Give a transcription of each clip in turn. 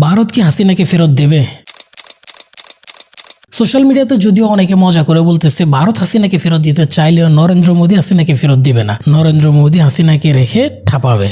ভারত কি হাসিনাকে ফেরত দেবে? সোশ্যাল মিডিয়াতে যদিও অনেকে মজা করে বলতেছে ভারত হাসিনাকে ফেরত দিতে চাইলেও নরেন্দ্র মোদী হাসিনাকে ফেরত দিবে না, নরেন্দ্র মোদী হাসিনাকে রেখে ঠাপাবে।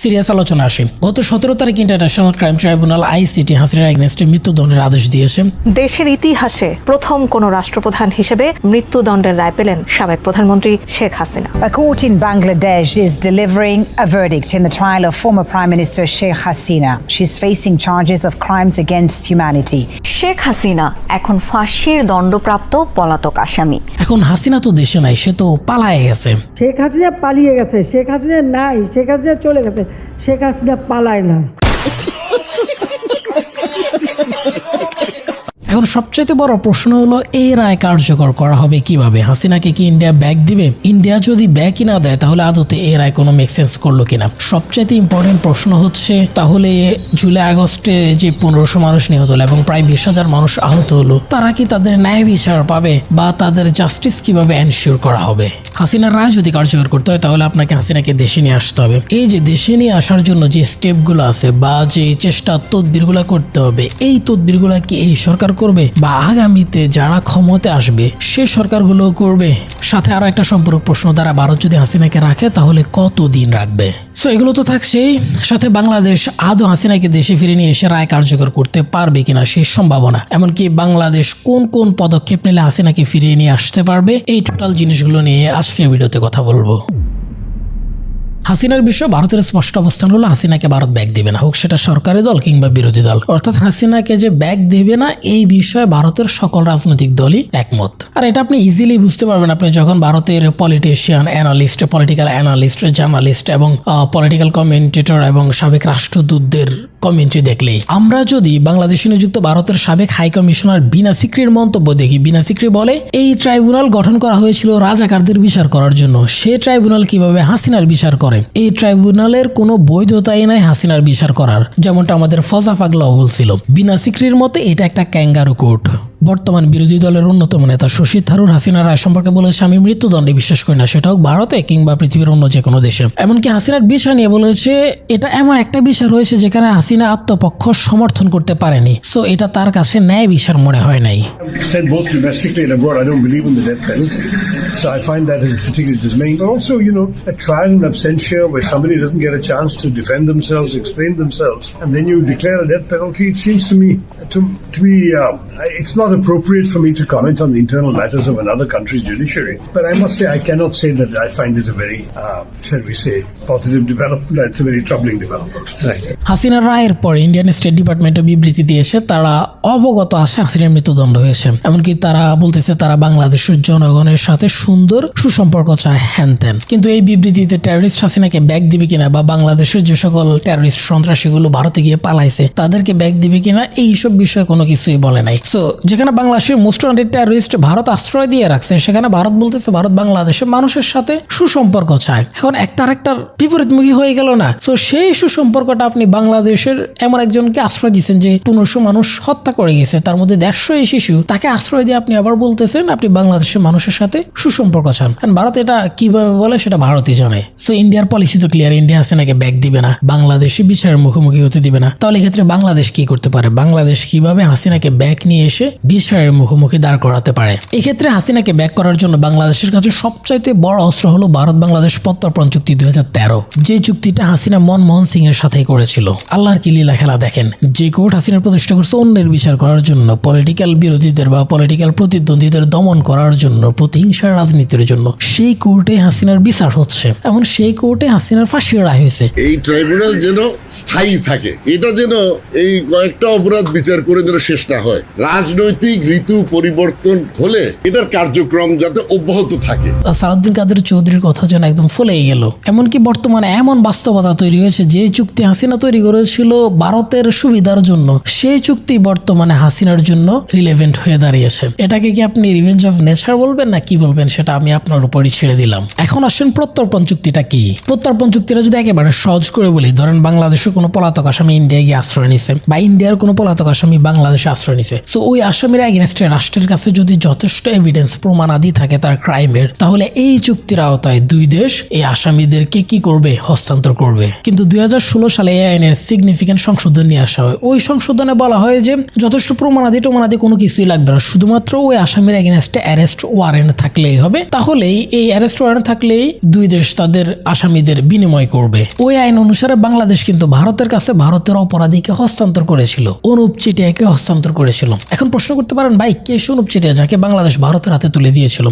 সিরিয়াস আলোচনা আসে। গত 17 তারিখ ইন্টারন্যাশনাল ক্রাইম ট্রাইব্যুনাল আইসিটি হাসিনার এগেইনস্টে মৃত্যুদণ্ডের আদেশ দিয়েছে। দেশের ইতিহাসে প্রথম কোন রাষ্ট্রপ্রধান হিসেবে মৃত্যুদণ্ডের রায় পেলেন সাবেক প্রধানমন্ত্রী Sheikh Hasina. A court in Bangladesh is delivering a verdict in the trial of former Prime Minister Sheikh Hasina. She's facing charges of crimes against humanity. Sheikh Hasina এখন ফাঁসির দণ্ডপ্রাপ্ত পলাতক আসামি। এখন হাসিনা তো দেশে নাই, সে তো পালায়ে গেছে। শেখ হাসিনা পালিয়ে গেছে, শেখ হাসিনা নাই, শেখ হাসিনা চলে গেছে, শেখ হাসিনা পালায় না। এখন সবচাইতে বড় প্রশ্ন হলো এই রায় কার্যকর করা হবে কিভাবে? হাসিনাকে কি ইন্ডিয়া ব্যাক দিবে? ইন্ডিয়া যদি ব্যাকই না দেয় তাহলে আদতে এই রায় কোনো মেক সেন্স করলো কিনা? সবচাইতে ইম্পর্টেন্ট প্রশ্ন হচ্ছে তাহলে জুলাই আগস্টে যে 1500 মানুষ নিহত হলো এবং প্রায় 20,000 মানুষ আহত হলো, তারা কি তাদের ন্যায় বিচার পাবে বা তাদের জাস্টিস কিভাবে এনশিওর করা হবে? হাসিনার রায় যদি কার্যকর করতে হয় তাহলে আপনাকে হাসিনাকে দেশে নিয়ে আসতে হবে। এই যে দেশে নিয়ে আসার জন্য যে স্টেপগুলো আছে বা যে চেষ্টা তদবিরগুলো করতে হবে, এই তদবিরগুলো কি এই সরকার করবে বা আগামীতে যারা ক্ষমতা আসবে সে সরকারগুলো করবে? সাথে আরো একটা সম্পর্ক প্রশ্ন, দ্বারা ভারত যদি হাসিনাকে রাখে তাহলে কতদিন রাখবে? সো এগুলো তো থাকছেই, সাথে বাংলাদেশ আদৌ হাসিনাকে দেশে ফিরে নিয়ে এসে রায় কার্যকর করতে পারবে কিনা সেই সম্ভাবনা, এমনকি বাংলাদেশ কোন কোন পদক্ষেপ নিলে হাসিনাকে ফিরিয়ে নিয়ে আসতে পারবে, এই টোটাল জিনিসগুলো নিয়ে আজকের ভিডিওতে কথা বলবো। হাসিনার বিষয়ে ভারতের স্পষ্ট অবস্থান হলো হাসিনাকে ভারত ব্যাক দেবে না, হোক সেটা সরকারি দল কিংবা বিরোধী দল। অর্থাৎ হাসিনাকে যে ব্যাক দেবে না এই বিষয়ে ভারতের সকল রাজনৈতিক দলই একমত। আর এটা আপনি ইজিলি বুঝতে পারবেন আপনি যখন ভারতের politician, analyst, political analyst, journalist এবং পলিটিক্যাল কমেন্টেটর এবং সাবেক রাষ্ট্রদূতদের কমেন্ট্রি দেখলেই। আমরা যদি বাংলাদেশে নিযুক্ত ভারতের সাবেক হাই কমিশনার বিনা সিকরির মন্তব্য দেখি, বিনা সিকরি বলে এই ট্রাইব্যুনাল গঠন করা হয়েছিল রাজাকারদের বিচার করার জন্য। সে ট্রাইব্যুনাল কিভাবে হাসিনার বিচার করে? এই ট্রাইব্যুনালের কোনো বৈধতাই নাই হাসিনার বিচার করার, যেমনটা আমাদের ফজা পাগলাও বলছিল। বিনা সিকরির মতে এটা একটা ক্যাঙ্গারু কোর্ট। বর্তমান বিরোধী দলের অন্যতম নেতা শশী থারুর হাসিনার রায় সম্পর্কে বলেছে আমি মৃত্যুদণ্ডে বিশ্বাস করি না, সেটা হোক ভারতে কিংবা পৃথিবীর অন্য যে কোনো দেশে। এমনকি হাসিনার বিচার নিয়ে বলেছে এটা এমন একটা বিচার হয়েছে যেখানে হাসিনা আত্মপক্ষ সমর্থন করতে পারেনি, সো এটা তার কাছে ন্যায় বিচার মনে হয় নাই। Said both domestically and abroad, I don't believe in the death penalty. So I find that as particularly dismaying. But also, a trial in absentia where somebody doesn't get a chance to defend themselves, explain themselves, and then you declare a death penalty, it seems to me to be, it's not appropriate for me to comment on the internal matters of another country's judiciary. But I must say, I cannot say that I find it a very, shall we say, positive development. It's a very troubling development. Right. হাসিনার রায়ের পর Indian state ডিপার্টমেন্টে বিবৃতি দিয়েছে, তারা অবগত আছে হাসিনার মৃত্যুদণ্ড হয়েছে। এমনকি তারা বলতেছে তারা বাংলাদেশের জনগণের সাথে সুন্দর সুসম্পর্ক চায়, হ্যান ত্যান। কিন্তু এই বিবৃতিতে টেররিস্ট হাসিনাকে ব্যাক দিবে কিনা বা বাংলাদেশের যে সকল টেররিস্ট সন্ত্রাসীগুলো ভারতে গিয়ে পালাইছে তাদেরকে ব্যাক দিবে কিনা এইসব বিষয়ে কোনো কিছুই বলে নাই। সো যেখানে বাংলাদেশের মোস্ট ওয়ান্টেড টেররিস্ট ভারত আশ্রয় দিয়ে রাখছে, সেখানে ভারত বলতেছে ভারত বাংলাদেশের মানুষের সাথে সুসম্পর্ক চায়। এখন একটার বিপরীতমুখী হয়ে গেল না? তো সেই সুসম্পর্কটা আপনি বাংলাদেশের এমন একজনকে আশ্রয় দিচ্ছেন যে 1500 মানুষ হত্যা করে গেছে, তার মধ্যে 150 শিশু, তাকে আশ্রয় দিয়ে আপনি আবার বলতেছেন আপনি বাংলাদেশের মানুষের সাথে সুসম্পর্ক চান। ভারত এটা কিভাবে বলে সেটা ভারতই জানে। সো ইন্ডিয়ার পলিসি তো ক্লিয়ার, ইন্ডিয়া হাসিনাকে ব্যাক দিবে না, বাংলাদেশে বিচারের মুখোমুখি হতে দিবে না। তাহলে এক্ষেত্রে বাংলাদেশ কি করতে পারে? বাংলাদেশ কিভাবে হাসিনাকে ব্যাক নিয়ে এসে বিচারের মুখোমুখি দাঁড় করাতে পারে? এক্ষেত্রে হাসিনাকে ব্যাক করার জন্য বাংলাদেশের কাছে সবচাইতে বড় অস্ত্র হলো ভারত বাংলাদেশ প্রত্যর্পণ চুক্তি 2013, যে চুক্তিটা হাসিনা মনমোহন সিং এর সাথে করেছিল। আল্লাহর কি লীলা খেলা দেখেন, যে কোর্ট হাসিনার প্রতিষ্ঠা করছে অন্যের বিচার করার জন্য, পলিটিক্যাল বিরোধীদের বা পলিটিক্যাল প্রতিদ্বন্দ্বীদের দমন করার জন্য, প্রতিহিংসার রাজনীতির জন্য, সেই কোর্টে হাসিনার বিচার হচ্ছে। এমন সেই কোর্টে হাসিনার ফাঁসির রায় হয়েছে। এই ট্রাইব্যুনাল যেন স্থায়ী থাকে, এটা যেন এই কয়েকটা অপরাধ বিচার করে যেন শেষ না হয়। রাজনৈতিক ঋতু পরিবর্তন হলে এটার কার্যক্রম যাতে অব্যাহত থাকে। সালাউদ্দিন কাদের চৌধুরীর কথা যেন একদম ফুলেই গেল। এমনকি বর্তমানে এমন বাস্তবতা তৈরি হয়েছে যে চুক্তি হাসিনা তৈরি করেছিল ভারতের সুবিধার জন্য, সেই চুক্তি বর্তমানে হাসিনার জন্য রিলেভেন্ট হয়ে দাঁড়িয়েছে। এটাকে কি আপনি রিভেঞ্জ অফ নেচার বলবেন না কি বলবেন সেটা আমি আপনার উপরই ছেড়ে দিলাম। এখন আসেন প্রত্যর্পণ চুক্তিটা কি। প্রত্যর্পণ চুক্তিটা যদি একেবারে সহজ করে বলি, ধরেন বাংলাদেশের কোনো পলাতক আসামি ইন্ডিয়া গিয়ে আশ্রয় নিছে বা ইন্ডিয়ার কোনো পলাতক আসামি বাংলাদেশে আশ্রয় নিছে, তো ওই আসামি আসামির এগেনস্টে রাষ্ট্রের কাছে যদি যথেষ্ট এভিডেন্স প্রমাণাদি থাকে তার ক্রাইমের, তাহলে এই চুক্তির আওতায় দুই দেশ এই আসামিদেরকে কি করবে, হস্তান্তর করবে। কিন্তু 2016 সালে এই আইনের সিগনিফিকেন্ট সংশোধন নিয়ে আসা হয়। ওই সংশোধনে বলা হয় যে যথেষ্ট প্রমাণাদি কোনো কিছুই লাগবে না, শুধুমাত্র ওই আসামির এগেনস্টে অ্যারেস্ট ওয়ারেন্ট থাকলেই হবে। তাহলেই এই অ্যারেস্ট ওয়ারেন্ট থাকলেই দুই দেশ তাদের আসামিদের বিনিময় করবে। ওই আইন অনুসারে বাংলাদেশ কিন্তু ভারতের কাছে ভারতের অপরাধীকে হস্তান্তর করেছিল, অনুপ চেটিয়াকে হস্তান্তর করেছিল। এখন প্রশ্ন করতে পারেন, ভাই কে অনুপ চেটিয়া যাকে বাংলাদেশ ভারতের হাতে তুলে দিয়েছিল?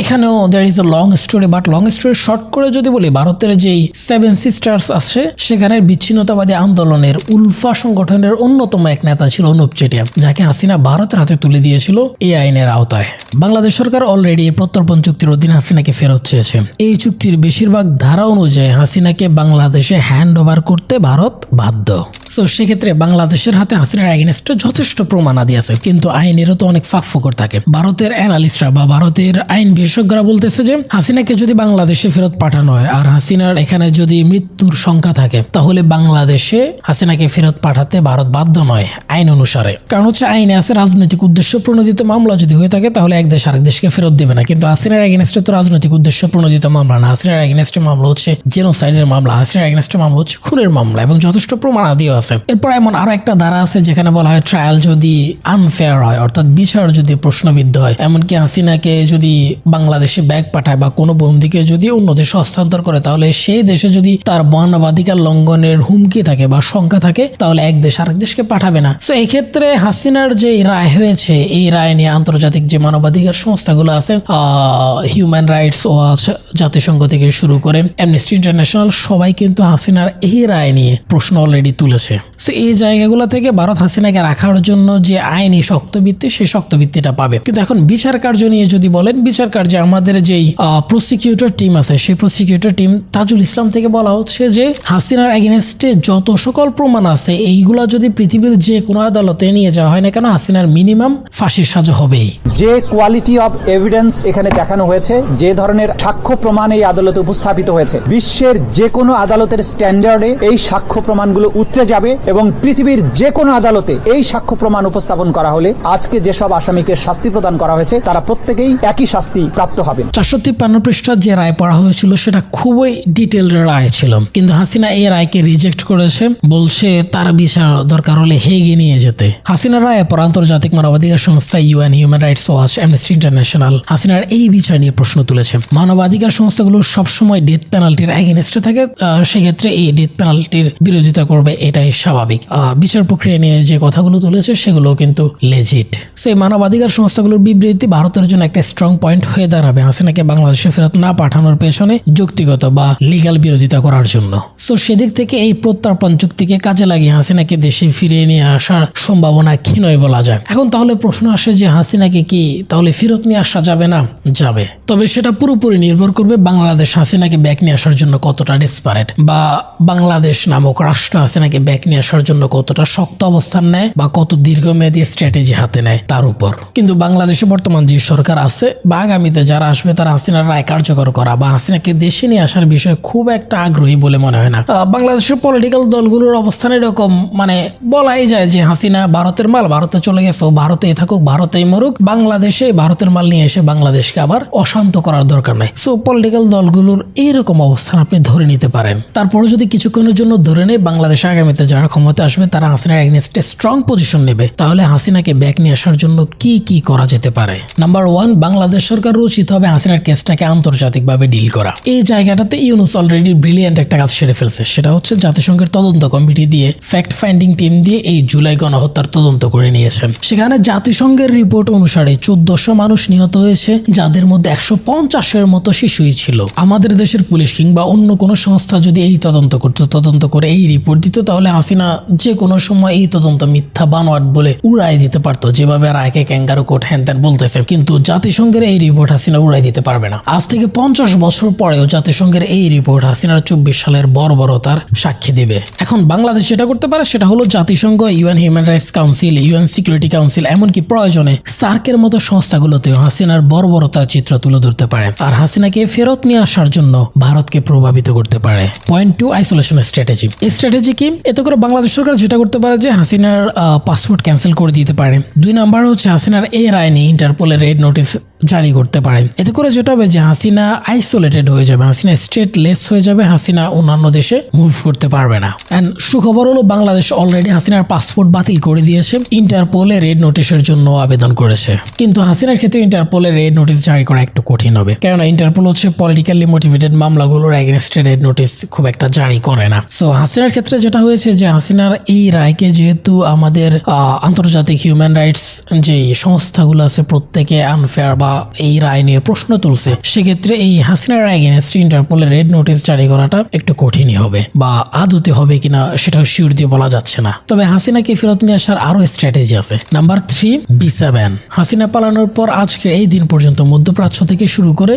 এখানেও there is a long story, but long story short করে যদি বলি, ভারতের যেই 7 সিস্টার্স আছে সেখানে বিচ্ছিন্নতাবাদী আন্দোলনের উলফা সংগঠনের অন্যতম এক নেতা ছিল অনুপ চেটিয়া, যাকে হাসিনা ভারতের হাতে তুলে দিয়েছিল এই আইনের আওতায়। বাংলাদেশ সরকার অলরেডি প্রত্যর্পণ চুক্তির অধীনে হাসিনাকে ফেরত চেয়েছে। এই চুক্তির বেশিরভাগ ধারা অনুযায়ী হাসিনাকে বাংলাদেশে হ্যান্ড ওভার করতে ভারত বাধ্য। সো সেক্ষেত্রে বাংলাদেশের হাতে হাসিনার এগেনস্টে যথেষ্ট প্রমাণাদি আছে, কিন্তু আইনেরও তো অনেক ফাঁকফোকর থাকে। ভারতের অ্যানালিস্টরা বা ভারতের আইন বিশেষজ্ঞরা বলতেছে যে হাসিনাকে যদি বাংলাদেশে ফেরত পাঠানো হয় আর হাসিনার এখানে যদি মৃত্যুর সংখ্যা থাকে, তাহলে বাংলাদেশে হাসিনাকে ফেরত পাঠাতে ভারত বাধ্য নয় আইন অনুসারে। কারণ হচ্ছে আইনে আছে রাজনৈতিক উদ্দেশ্য প্রণোদিত মামলা যদি হয়ে থাকে তাহলে এক দেশ আরেক দেশকে ফেরত দেবে না। কিন্তু হাসিনার এগেনস্টে তো রাজনৈতিক উদ্দেশ্য প্রণোদিত মামলা না, হাসিনার এগেনস্টে মামলা হচ্ছে জেনোসাইডের মামলা, হাসিনার এগেনস্টে মামলা হচ্ছে খুনের মামলা এবং যথেষ্ট প্রমাণাদিও আছে। এরপর এমন আরো একটা ধারা আছে যেখানে বলা হয় ট্রায়াল যদি আনফেয়ার হয়, অর্থাৎ বিচার যদি প্রশ্নবিদ্ধ হয়, এমনকি হাসিনাকে যদি বাংলাদেশে ব্যাগ পাঠায় বা কোনো বন্দীকে যদি অন্য দেশে হস্তান্তর করে, তাহলে সেই দেশে যদি তার মানবাধিকার লঙ্ঘনের হুমকি থাকে বা শঙ্কা থাকে, তাহলে এক দেশ আরেক দেশকে পাঠাবে না। তো এই ক্ষেত্রে হাসিনার যে রায় হয়েছে, এই রায় নিয়ে আন্তর্জাতিক যে মানবাধিকার সংস্থাগুলো আছে, হিউম্যান রাইটস ওয়াচ, জাতিসংঘ থেকে শুরু করে অ্যামনেস্টি ইন্টারন্যাশনাল, সবাই কিন্তু হাসিনার এই রায় নিয়ে প্রশ্ন অলরেডি তুলেছে। তো এই জায়গাগুলো থেকে ভারত হাসিনাকে রাখার জন্য যে আইনি শক্তভিত্তি, সেই শক্তভিত্তিটা পাবে। কিন্তু এখন বিচার কার্য নিয়ে যদি বলেন, বিচার কার্যে আমাদের যেই প্রসিকিউটর টিম আছে, সেই প্রসিকিউটর টিম তাজুল ইসলাম থেকে বলা হচ্ছে যে হাসিনার এগেনস্টে যত সকল প্রমাণ আছে এইগুলা যদি পৃথিবীর যে কোনো আদালতে নিয়ে যাওয়া হয় না কেন, হাসিনার মিনিমাম ফাঁসির সাজা হবেই। যে কোয়ালিটি অফ এভিডেন্স এখানে দেখানো হয়েছে, যে ধরনের সাক্ষ্য প্রমাণ এই আদালতে উপস্থাপিত হয়েছে, বিশ্বের যে কোনো আদালতের স্ট্যান্ডার্ডে এই সাক্ষ্য প্রমাণগুলো উতরে যাবে এবং পৃথিবীর যে কোনো আদালতে এই সাক্ষ্য প্রমাণ উপস্থাপন করা হলে আজকে যেসব আসামিকে শাস্তি প্রদান করা হয়েছে তারা প্রত্যেকেই একই শাস্তি প্রাপ্ত হবেন। 453 পৃষ্ঠার যে রায় পড়া হয়েছিল সেটা খুবই ডিটেইলড রায় ছিল, কিন্তু হাসিনা এই রায়কে রিজেক্ট করেছে, বলছে তার বিচার দরকার হলে হেগে নিয়ে যেতে। হাসিনার রায়ে পর আন্তর্জাতিক মানবাধিকার সংস্থা UN, human rights watch, amnesty international হাসিনার এই বিচার নিয়ে প্রশ্ন তুলেছে। মানবাধিকার সংস্থাগুলো সবসময় ডেথ পেনাল্টির এগেনস্টে থাকে, সেক্ষেত্রে এই ডেথ পেনাল্টির বিরোধিতা করবে, এটাই স্বাভাবিক। বিচার প্রক্রিয়া নিয়ে যে কথাগুলো তুলেছে সেগুলো কিন্তু লেজিট। সেই মানবাধিকার সংস্থাগুলোর বিবৃতি ভারতের জন্য একটা স্ট্রং পয়েন্ট হয়ে দাঁড়াবে হাসিনাকে বাংলাদেশে ফেরত না পাঠানোর পেছনে যৌক্তিগত বা লিগ্যাল বিরোধিতা করার জন্য। সো সেদিক থেকে এই প্রত্যর্পণ চুক্তিকে কাজে লাগিয়ে হাসিনাকে দেশে ফিরিয়ে নিয়ে আসার সম্ভাবনা ক্ষীণই বলা যায়। এখন তাহলে প্রশ্ন আসে যে হাসিনাকে কি তাহলে ফেরত নিয়ে আসা যাবে না? যাবে, তবে সেটা পুরোপুরি নির্ভর করবে বাংলাদেশ হাসিনাকে ব্যাক নিয়ে আসার জন্য কতটা ডেসপারেট, বা বাংলাদেশ নামক রাষ্ট্র হাসিনাকে ব্যাক নিয়ে আসার জন্য কতটা শক্ত অবস্থান নেয় বা কত দীর্ঘমেয়াদী স্ট্র্যাটেজি হাতে নেয় তার উপর। কিন্তু বাংলাদেশে বর্তমান যে সরকার আছে বা আগামীতে যারা আসবে তারা হাসিনার রায় কার্যকর করা বা হাসিনাকে দেশে নিয়ে আসার বিষয়ে খুব একটা আগ্রহী বলে মনে হয় না। বাংলাদেশের পলিটিক্যাল দলগুলোর অবস্থান এরকম, মানে বলাই যায় যে হাসিনা ভারতের মাল, ভারতে চলে গেছে, ও ভারতেই থাকুক, ভারতেই মরুক, বাংলাদেশে ভারতের মাল নিয়ে এসে বাংলাদেশকে আবার অশান্ত করার দরকার নাই। সো পলিটিক্যাল দলগুলোর এইরকম অবস্থান আপনি ধরে নিতে পারেন। তারপরে যদি কিছুক্ষণের জন্য ধরে নেই বাংলাদেশে আগামীতে যারা ক্ষমতা আসবে তারা হাসিনার এগেইনস্টে স্ট্রং পজিশন নেবে, তাহলে হাসিনাকে ব্যাক নিয়ে আসার জন্য কি কি করা যেতে পারে? নাম্বার 1, বাংলাদেশ সরকার উচিত হবে হাসিনার কেসটাকে আন্তর্জাতিকভাবে ডিল করা। এই জায়গাটাতে ইউনুস অলরেডি ব্রিলিয়ান্ট একটা কাজ সেরে ফেলছে, সেটা হচ্ছে জাতিসংঘের তদন্ত কমিটি দিয়ে, ফ্যাক্ট ফাইন্ডিং টিম দিয়ে এই জুলাই গণহত্যার তদন্ত করে নিয়েছেন। সেখানে জাতিসংঘের রিপোর্ট অনুসারে 1400 মানুষ নিহত হয়েছে, যাদের মধ্যে 150-এর মতো শিশুই ছিল। আমাদের দেশের পুলিশ কিংবা অন্য কোনো সংস্থা যদি এই তদন্ত করতো, তদন্ত করে এই রিপোর্ট দিত, তাহলে হাসিনা যে কোনো সময় এই তদন্ত মিথ্যা বানোয়াট বলে উড়াই দিতে পারতো, যেভাবে রায়কে ক্যাঙ্গারু কোট হ্যান ত্যান বলতেছে। কিন্তু জাতিসংঘের এই রিপোর্ট হাসিনা উড়াই দিতে পারবে না। আজ থেকে 50 বছর পরেও জাতিসংঘের এই রিপোর্ট হাসিনার 24 সালের বর্বরতার সাক্ষী দেবে। এখন বাংলাদেশ যেটা করতে পারে সেটা হলো জাতিসংঘ, UN human rights council, UN security council, এমনকি প্রয়োজনে সার্কের মতো সংস্থাগুলোতেও হাসিনার বর্বরতার চিত্র তুলে ধরতে পারে আর হাসিনাকে ফেরত নিয়ে আসার জন্য ভারতকে প্রভাবিত করতে পারে। Point 2, isolation strategy. এই স্ট্র্যাটেজি কি? এতে করে বাংলাদেশ সরকার যেটা করতে পারে যে হাসিনার পাসপোর্ট ক্যান্সেল করে দিতে পারে, 2 নাম্বার হচ্ছে হাসিনার এই রায় নিয়ে ইন্টারপোলের রেড নোটিশ জারি করতে পারে। এতে করে যেটা হবে যে হাসিনা আইসোলেটেড হয়ে যাবে, হাসিনা স্টেটলেস হয়ে যাবে, হাসিনা অন্যান্য দেশে মুভ করতে পারবে না। এন্ড সুখবর হলো বাংলাদেশ অলরেডি হাসিনার পাসপোর্ট বাতিল করে দিয়েছে, ইন্টারপোলে রেড নোটিশের জন্য আবেদন করেছে। কিন্তু হাসিনার ক্ষেত্রে ইন্টারপোলে রেড নোটিশ জারি করা একটু কঠিন হবে, কেননা ইন্টারপোল হচ্ছে পলিটিক্যালি মোটিভেটেড মামলাগুলোর এগেনস্টে রেড নোটিশ খুব একটা জারি করে না। সো হাসিনার ক্ষেত্রে যেটা হয়েছে যে হাসিনার এই রায়কে যেহেতু আমাদের আন্তর্জাতিক হিউম্যান রাইটস যে সংস্থাগুলো আছে প্রত্যেকে আনফেয়ার বা এই রায় নিয়ে প্রশ্ন তুলছে, সেক্ষেত্রে এই হাসিনার এগেনস্টে ইন্টারপোলের রেড নোটিশ জারি করাটা একটু কঠিনই হবে, বা আদতে হবে কিনা সেটাও শিওর দিয়ে বলা যাচ্ছে না। তবে হাসিনাকে ফেরত নিয়ে আসার আরো স্ট্র্যাটেজি আছে। Number 3, visa ban. হাসিনা পালানোর পর আজকের এই দিন পর্যন্ত মধ্যপ্রাচ্য থেকে শুরু করে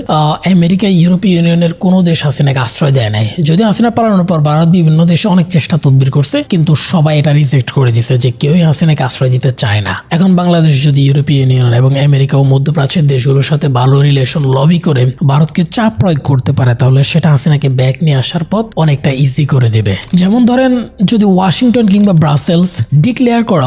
আমেরিকা, ইউরোপীয় ইউনিয়নের কোনো দেশ হাসিনাকে আশ্রয় দেয় নাই। যদি হাসিনা পালানোর পর ভারত বিভিন্ন দেশে অনেক চেষ্টা তদবির করছে, কিন্তু সবাই এটা রিজেক্ট করে দিছে যে কেউই হাসিনাকে আশ্রয় দিতে চায় না। এখন বাংলাদেশ যদি ইউরোপীয় ইউনিয়ন এবং আমেরিকা ও মধ্যপ্রাচ্যের দেশগুলোর সাথে ভালো রিলেশন লবি করে ভারতকে চাপ প্রয়োগ করতে পারে, তাহলে সেটা হাসিনাকে ব্যাক নিয়ে আসার পথ অনেকটা ইজি করে দেবে। যেমন ধরেন যদি ওয়াশিংটন কিংবা ব্রাসেলস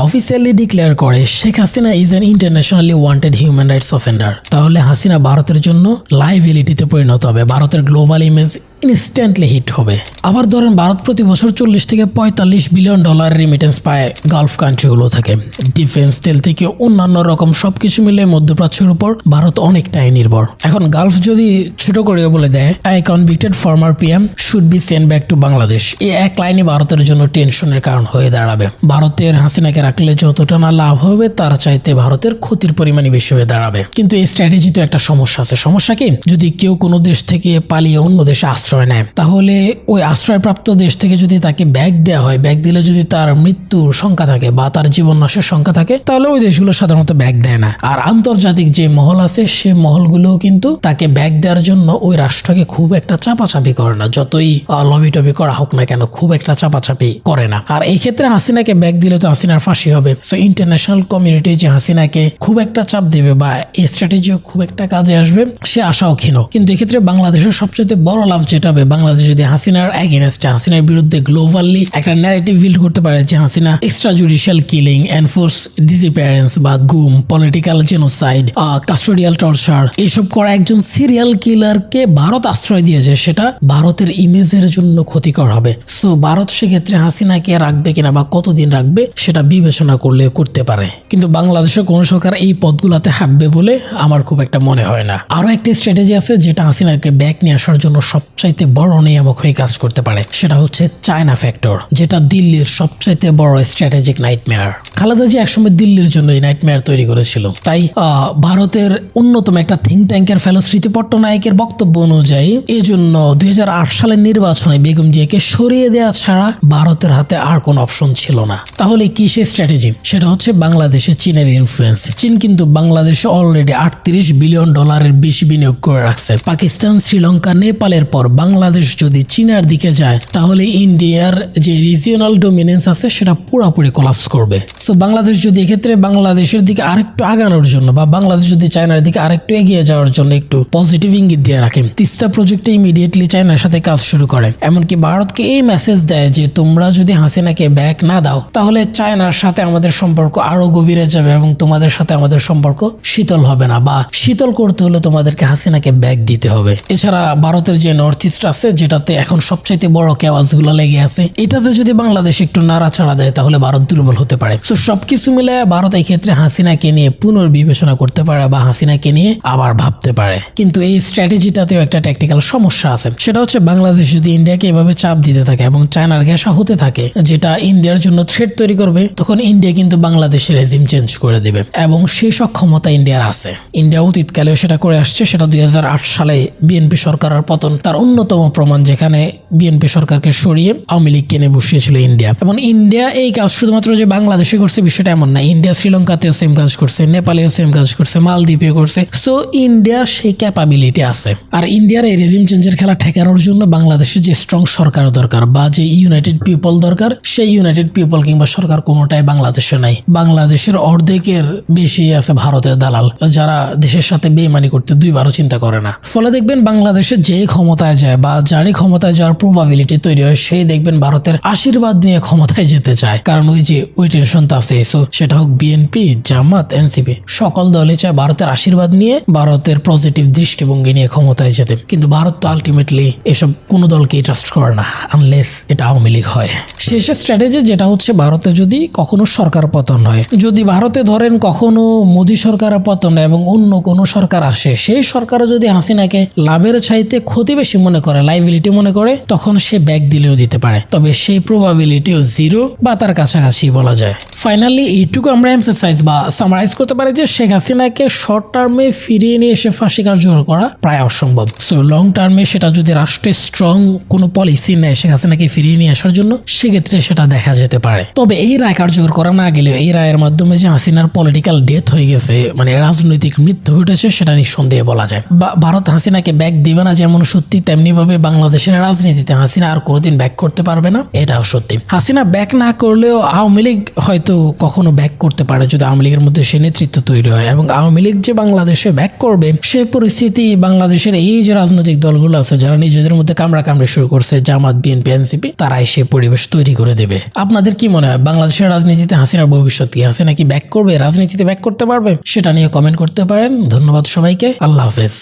অফিসিয়ালি ডিক্লেয়ার করে Sheikh Hasina is an internationally wanted human rights offender, তাহলে হাসিনা ভারতের জন্য লাইবিলিটিতে পরিণত হবে, ভারতের গ্লোবাল ইমেজ ইনস্ট্যান্টলি হিট হবে। আবার ধরেন ভারত প্রতি বছর 40 থেকে 45 বিলিয়ন ডলার রিমিটেন্স পায় গালফ কান্ট্রিগুলো থেকে, ডিফেন্স, তেল থেকে অন্যান্য রকম সবকিছু মিলে মধ্যপ্রাচ্যের উপর ভারত অনেকটাই নির্ভর। এখন গালফ যদি ছোট করে বলে দেয় I convicted former PM should be send back to Bangladesh, এই এক লাইনে ভারতের জন্য টেনশনের কারণ হয়ে দাঁড়াবে। ভারতের হাসিনাকে রাখলে যতটা না লাভ হবে তার চাইতে ভারতের ক্ষতির পরিমাণই বেশি হয়ে দাঁড়াবে। কিন্তু এই স্ট্র্যাটেজি তো একটা সমস্যা আছে। সমস্যা কি? যদি কেউ কোনো দেশ থেকে পালিয়ে অন্য দেশে আশ্রয় নেয়, তাহলে ওই আশ্রয়প্রাপ্ত দেশ থেকে যদি তাকে ব্যাগ দেওয়া হয়, ব্যাগ দিলে যদি তার মৃত্যুর সংখ্যা থাকে বা তার জীবন নাশের সংখ্যা থাকে, তাহলে ওই দেশগুলো সাধারণত ব্যাগ দেয় না। আর আন্তর্জাতিক যে মহল আছে সে মহলগুলোও কিন্তু তাকে ব্যাগ দেওয়ার জন্য ওই রাষ্ট্রকে খুব একটা চাপাচাপি করে না, যতই লবি টবি করা হোক না কেন, খুব একটা চাপাচাপি করে না। আর এই ক্ষেত্রে হাসিনাকে ব্যাগ দিলে তো হাসিনার ফাঁসি হবে। সো ইন্টারন্যাশনাল কমিউনিটি যে হাসিনাকে খুব একটা চাপ দেবে বা এই স্ট্র্যাটেজিও খুব একটা কাজে আসবে সে আশাও ক্ষীণ। কিন্তু এক্ষেত্রে বাংলাদেশের সবচেয়ে বড় লাভ যেটা হবে, বাংলাদেশ যদি হাসিনার এগেনস্টে, হাসিনার বিরুদ্ধে গ্লোবালি একটা ন্যারেটিভ বিল্ড করতে পারে যে Hasina extra judicial killing, enforce disappearance বা গুম, পলিটিক্যাল জেনোসাইড, কাস্টোডিয়াল টর্চার এইসব করা একজন সিরিয়াল কিলারকে ভারত আশ্রয় দিয়েছে, সেটা ভারতের ইমেজের জন্য ক্ষতিকর হবে। সো ভারত সেক্ষেত্রে হাসিনাকে রাখবে কিনা বা কতদিন রাখবে সেটা বিবেচনা করলে করতে পারে। কিন্তু বাংলাদেশের কোন সরকার এই পথগুলাতে হাঁটবে বলে আমার খুব একটা মনে হয় না। আরো একটি স্ট্র্যাটেজি আছে যেটা হাসিনাকে ব্যাক নিয়ে আসার জন্য সবচাইতে বড় নিয়ামক হয়ে কাজ করতে পারে, সেটা হচ্ছে চায়না ফ্যাক্টর, যেটা দিল্লির সবচাইতে বড় স্ট্র্যাটেজিক নাইটমেয়ার। খালেদা জি একসময় দিল্লির জন্য এই নাইটমেয়ার তৈরি করেছিল। তাই ভারতের অন্যতম একটা থিঙ্ক ট্যাঙ্কের ফেলো স্মৃতি পট্টনায়কের বক্তব্য অনুযায়ী এজন্য 2008 সালের নির্বাচনে বেগম জিয়াকে সরিয়ে দেওয়া ছাড়া ভারতের হাতে আর কোনো অপশন ছিল না। তাহলে কি সে স্ট্র্যাটেজি? সেটা হচ্ছে বাংলাদেশে চীনের ইনফ্লুয়েন্স। চীন কিন্তু বাংলাদেশে অলরেডি 38 বিলিয়ন ডলারের বেশি বিনিয়োগ করে রাখছে। পাকিস্তান, শ্রীলঙ্কা, নেপালের পর বাংলাদেশ যদি চীনের দিকে যায়, তাহলে ইন্ডিয়ার যে রিজিওনাল ডোমিনেন্স আছে সেটা পুরোপুরি কোলাপস করবে। সো বাংলাদেশ যদি এক্ষেত্রে বাংলাদেশের দিকে আরেকটু আগানোর জন্য বা বাংলাদেশ যদি চায়নার দিকে আরেকটু এগিয়ে যাওয়ার জন্য একটু পজিটিভ ইঙ্গিত দিয়ে রাখে, তিস্তা প্রজেক্টে ইমিডিয়েটলি চায়নার সাথে কাজ শুরু করে, এমনকি ভারতকে এই মেসেজ দেয় যে তোমরা যদি হাসিনাকে ব্যাক না দাও তাহলে চায়নার সাথে আমাদের সম্পর্ক আরো গভীরে যাবে এবং তোমাদের সাথে আমাদের সম্পর্ক শীতল হবে না, বা শীতল করতে হলে তোমাদেরকে হাসিনাকে ব্যাক দিতে হবে। এছাড়া ভারতের যে নর্থ ইস্ট আছে, যেটাতে এখন সবচাইতে বড় কেওয়াজগুলো লেগে আছে, এটাতে যদি বাংলাদেশ একটু নাড়াচাড়া দেয় তাহলে ভারত দুর্বল হতে পারে। তো সবকিছু মিলে ভারত এই ক্ষেত্রে হাসিনাকে নিয়ে পুনর্বিবেচনা করতে পারে বা হাসিনাকে নিয়ে আবার ভাবতে পারে। কিন্তু এই স্ট্র্যাটেজিটাতেও একটা ট্যাকটিক্যাল সমস্যা আছে, সেটা হচ্ছে বাংলাদেশ যদি ইন্ডিয়াকে এভাবে চাপ দিতে থাকে এবং চায়নার ঘেঁষা হতে থাকে যেটা ইন্ডিয়ার জন্য থ্রেট তৈরি করবে, তখন ইন্ডিয়া কিন্তু বাংলাদেশের রেজিম চেঞ্জ করে দেবে এবং সেই সক্ষমতা ইন্ডিয়ার আছে। ইন্ডিয়া অতীতকালেও সেটা করে আসছে। সেটা 2008 সালে বিএনপি সরকারের পতন তার অন্যতম প্রমাণ, যেখানে বিএনপি সরকারকে সরিয়ে আওয়ামী লীগ কেনে বসিয়েছিল ইন্ডিয়া। এবং ইন্ডিয়া এই কাজ শুধুমাত্র যে বাংলাদেশে করছে বিষয়টা এমন না, ইন্ডিয়া শ্রীলঙ্কাতেও সেম কাজ করছে, নেপালেও সেম কাজ করছে, মালদ্বীপেও করছে। সো ইন্ডিয়ার সেই ক্যাপাবিলিটি আছে। আর ইন্ডিয়ার এই রেজিম চেঞ্জের খেলা ঠেকানোর জন্য বাংলাদেশের যে স্ট্রং সরকার দরকার বা যে ইউনাইটেড পিপল দরকার, সেই ইউনাইটেড পিপল কিংবা সরকার কোনোটাই বাংলাদেশে নাই। বাংলাদেশের অর্ধেকের বেশি আছে ভারতের দালাল, যারা দেশের সাথে বেইমানি করতে দুইবারও চিন্তা করে না। ফলে দেখবেন বাংলাদেশের যে ক্ষমতায় যায় বা যারই ক্ষমতায় যাওয়ার প্রবাবিলিটি তৈরি হয় সেই দেখবেন ভারতের আশীর্বাদ নিয়ে ক্ষমতায় যেতে চায়, কারণ ওই টেনশন তো আছে। সো সেটা হোক বিএনপি, জামাত, এনসিপি, সকল দলই চায় ভারতের আশীর্বাদ নিয়ে, ভারতের পজিটিভ দৃষ্টিভঙ্গি নিয়ে ক্ষমতায় যেতে। কিন্তু ভারত তো আলটিমেটলি এসব কোনো দলকেই ট্রাস্ট করে না, আনলেস এটা আওয়ামী লীগ হয়। শেষের স্ট্র্যাটেজি যেটা হচ্ছে, ভারতে যদি কখনো সরকার পতন হয়, যদি ভারতে ধরেন কখনো মোদী সরকারের পতন এবং অন্য কোনো সরকার আসে, সেই সরকারও যদি হাসিনাকে লাভের চাইতে ক্ষতি বেশি মনে করে, লাইবিলিটি মনে করে, তখন সে ব্যাক দিলেও দিতে পারে, তবে সেই প্রবাবিলিটিও জিরো বা তার কাছাকাছি বলা যায়। ফাইনালি এইটুকু আমরা এমফাসাইজ বা সামারাইজ করতে পারি যে শেখ হাসিনাকে শর্ট টার্মে ফিরিয়ে নিয়ে এসে ফাঁসি কার্যকর করা প্রায় অসম্ভব। সো লং টার্মে সেটা যদি রাষ্ট্রের স্ট্রং কোনো পলিসি নেয় শেখ হাসিনাকে ফিরিয়ে নিয়ে আসার জন্য, সেক্ষেত্রে সেটা দেখা যেতে পারে। তবে এই রায় কার্যকর করা না গেলেও এই রায়ের মাধ্যমে যে হাসিনার পলিটিক্যাল ডেথ হয়ে গেছে, মানে রাজনৈতিক মৃত্যু ঘটেছে, সেটা নিঃসন্দেহে বলা যায়। ভারত হাসিনাকে ব্যাক দিবে না যেমন সত্যি, তেমনি ভাবে বাংলাদেশের রাজনীতিতে হাসিনা আর কোনোদিন ব্যাক করতে পারবে না, এটাও সত্যি। হাসিনা ব্যাক না করলেও আওয়ামী লীগ হয়তো কখনো ব্যাক করতে পারে যদি আওয়ামী লীগের মধ্যে সে নেতৃত্ব তৈরি হয়, এবং আওয়ামী লীগ যে বাংলাদেশে ব্যাক করবে সে পরিস্থিতি বাংলাদেশের এই যে রাজনৈতিক দলগুলো আছে যারা নিজেদের মধ্যে কামড়াকামড়ি শুরু করছে, জামাত, বিএনপি, এনসিপি, তারাই সে পরিবেশ তৈরি করে দেবে। আপনাদের কি মনে হয় বাংলাদেশের রাজনীতিতে হাসিনার ভবিষ্যৎ কি? হাসিনা কি ব্যাক করবে, রাজনীতিতে ব্যাক করতে পারবে? সেটা নিয়ে কমেন্ট করতে পারেন। ধন্যবাদ সবাইকে, আল্লাহ হাফেজ।